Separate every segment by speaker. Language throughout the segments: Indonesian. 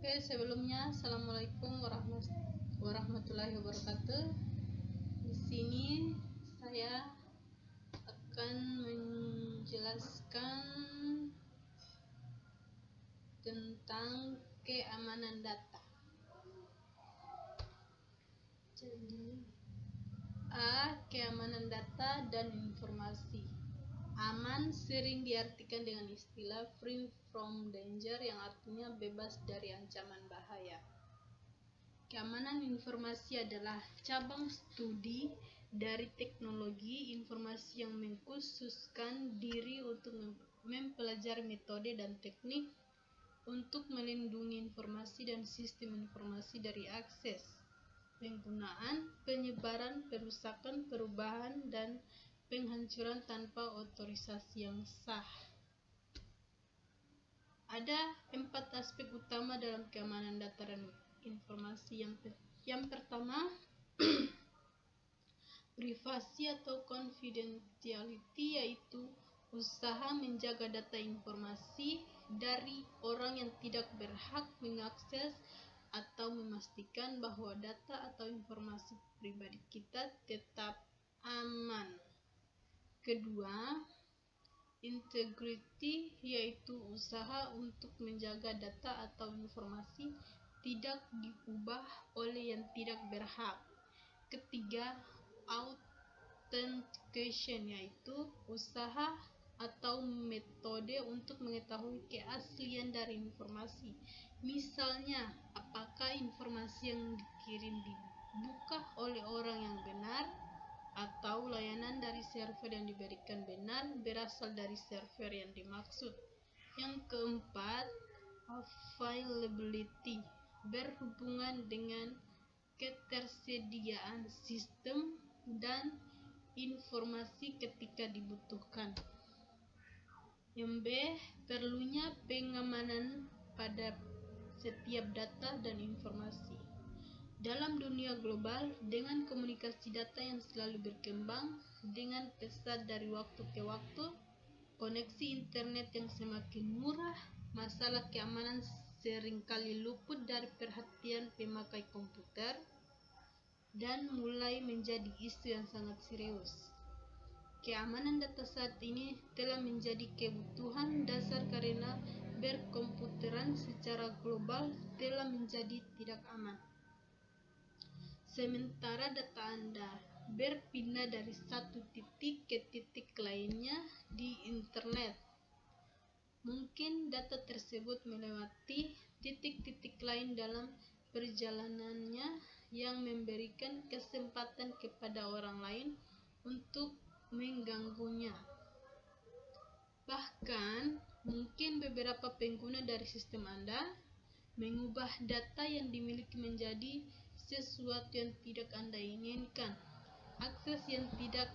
Speaker 1: Oke, sebelumnya Assalamualaikum warahmatullahi wabarakatuh. Di sini saya akan menjelaskan tentang keamanan data. Jadi, keamanan data dan informasi. Aman sering diartikan dengan istilah free from danger, yang artinya bebas dari ancaman bahaya. Keamanan informasi adalah cabang studi dari teknologi informasi yang mengkhususkan diri untuk mempelajari metode dan teknik untuk melindungi informasi dan sistem informasi dari akses, penggunaan, penyebaran, perusakan, perubahan, dan penghancuran tanpa otorisasi yang sah. Ada 4 aspek utama dalam keamanan data dan informasi. Yang pertama, privasi atau confidentiality, yaitu usaha menjaga data informasi dari orang yang tidak berhak mengakses atau memastikan bahwa data atau informasi pribadi kita tetap aman. Kedua, integrity, yaitu usaha untuk menjaga data atau informasi tidak diubah oleh yang tidak berhak. Ketiga, authentication, yaitu usaha atau metode untuk mengetahui keaslian dari informasi. Misalnya, apakah informasi yang dikirim dibuka oleh orang yang benar, atau layanan dari server yang diberikan benar berasal dari server yang dimaksud. Yang keempat, availability, berhubungan dengan ketersediaan sistem dan informasi ketika dibutuhkan. Yang B, perlunya pengamanan pada setiap data dan informasi. Dalam dunia global dengan komunikasi data yang selalu berkembang dengan pesat dari waktu ke waktu, koneksi internet yang semakin murah, masalah keamanan seringkali luput dari perhatian pemakai komputer dan mulai menjadi isu yang sangat serius. Keamanan data saat ini telah menjadi kebutuhan dasar karena berkomputeran secara global telah menjadi tidak aman. Sementara data Anda berpindah dari satu titik ke titik lainnya di internet, mungkin data tersebut melewati titik-titik lain dalam perjalanannya yang memberikan kesempatan kepada orang lain untuk mengganggunya. Bahkan, mungkin beberapa pengguna dari sistem Anda mengubah data yang dimiliki menjadi sesuatu yang tidak Anda inginkan. Akses yang tidak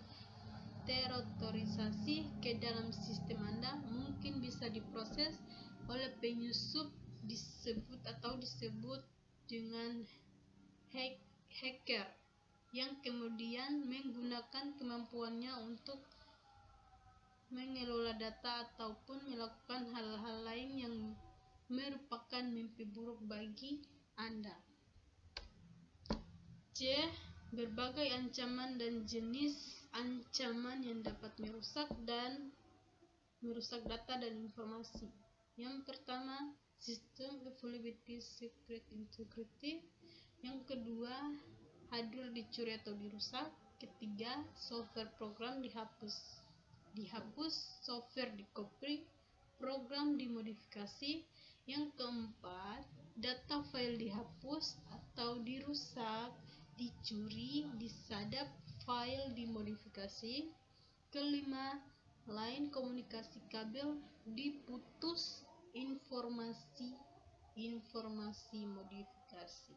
Speaker 1: terotorisasi ke dalam sistem Anda mungkin bisa diproses oleh penyusup disebut dengan hacker, yang kemudian menggunakan kemampuannya untuk mengelola data ataupun melakukan hal-hal lain yang merupakan mimpi buruk bagi Anda. C. Berbagai ancaman dan jenis ancaman yang dapat merusak data dan informasi. Yang pertama, System Availability Secret Integrity. Yang kedua, hardware dicuri atau dirusak. Ketiga, software program dihapus, software dikopi, program dimodifikasi. Yang keempat, data file dihapus atau dirusak, dicuri, disadap, file dimodifikasi. Kelima, line komunikasi kabel diputus, informasi modifikasi.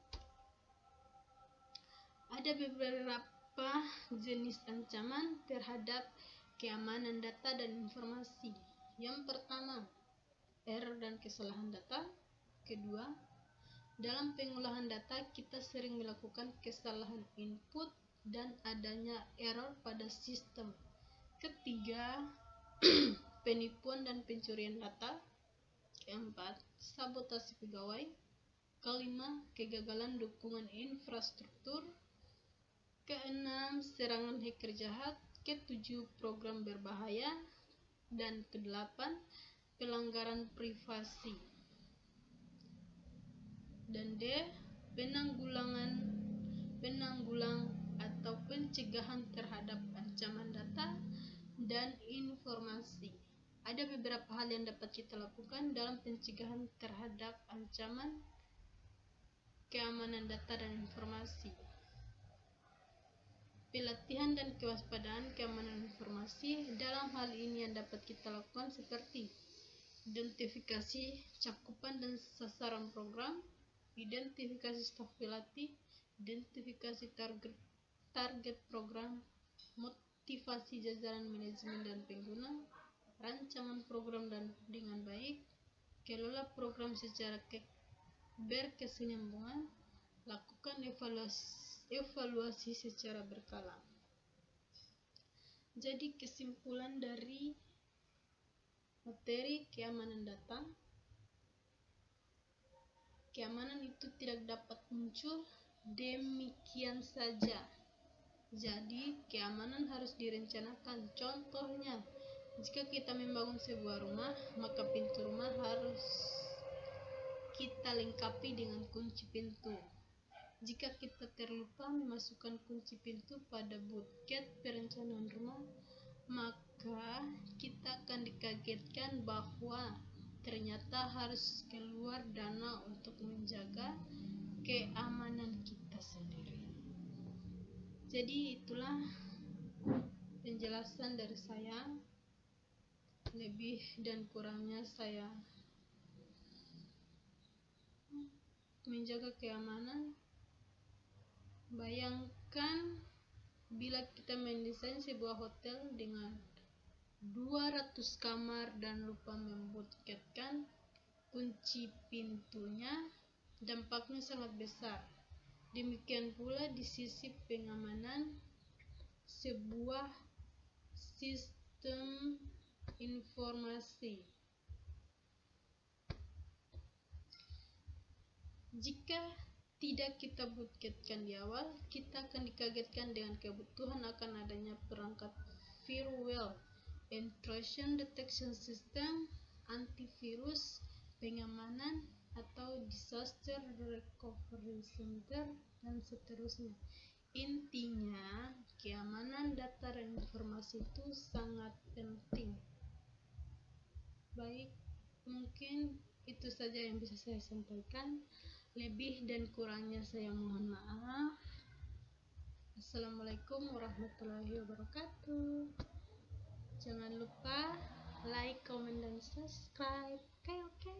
Speaker 1: Ada beberapa jenis ancaman terhadap keamanan data dan informasi. Yang pertama, error dan kesalahan data. Kedua, dalam pengolahan data kita sering melakukan kesalahan input dan adanya error pada sistem. Ketiga, penipuan dan pencurian data. Keempat, sabotase pegawai. Kelima, kegagalan dukungan infrastruktur. Keenam, serangan hacker jahat. Ketujuh, program berbahaya. Dan kedelapan, pelanggaran privasi. Dan D, penanggulang atau pencegahan terhadap ancaman data dan informasi. Ada beberapa hal yang dapat kita lakukan dalam pencegahan terhadap ancaman keamanan data dan informasi. Pelatihan dan kewaspadaan keamanan informasi. Dalam hal ini yang dapat kita lakukan seperti identifikasi cakupan dan sasaran program, identifikasi staf pelatih, identifikasi target program, motivasi jajaran manajemen dan pengguna, rancangan program dengan baik, kelola program secara berkesinambungan, lakukan evaluasi secara berkala. Jadi kesimpulan dari materi keamanan data, keamanan itu tidak dapat muncul demikian saja. Jadi keamanan harus direncanakan. Contohnya, jika kita membangun sebuah rumah, maka pintu rumah harus kita lengkapi dengan kunci pintu. Jika kita terlupa memasukkan kunci pintu pada buket perencanaan rumah, maka kita akan dikagetkan bahwa ternyata harus keluar dana untuk menjaga keamanan kita sendiri. Jadi itulah penjelasan dari saya. Lebih dan kurangnya saya menjaga keamanan. Bayangkan bila kita mendesain sebuah hotel dengan 200 kamar dan lupa membuketkan kunci pintunya, dampaknya sangat besar. Demikian pula di sisi pengamanan sebuah sistem informasi. Jika tidak kita buketkan di awal, kita akan dikagetkan dengan kebutuhan akan adanya perangkat firewall, intrusion detection system, antivirus, pengamanan, atau disaster recovery center, dan seterusnya. Intinya, keamanan data dan informasi itu sangat penting. Baik, mungkin itu saja yang bisa saya sampaikan. Lebih dan kurangnya saya mohon maaf. Assalamualaikum warahmatullahi wabarakatuh. Jangan lupa like, comment, dan subscribe. Oke.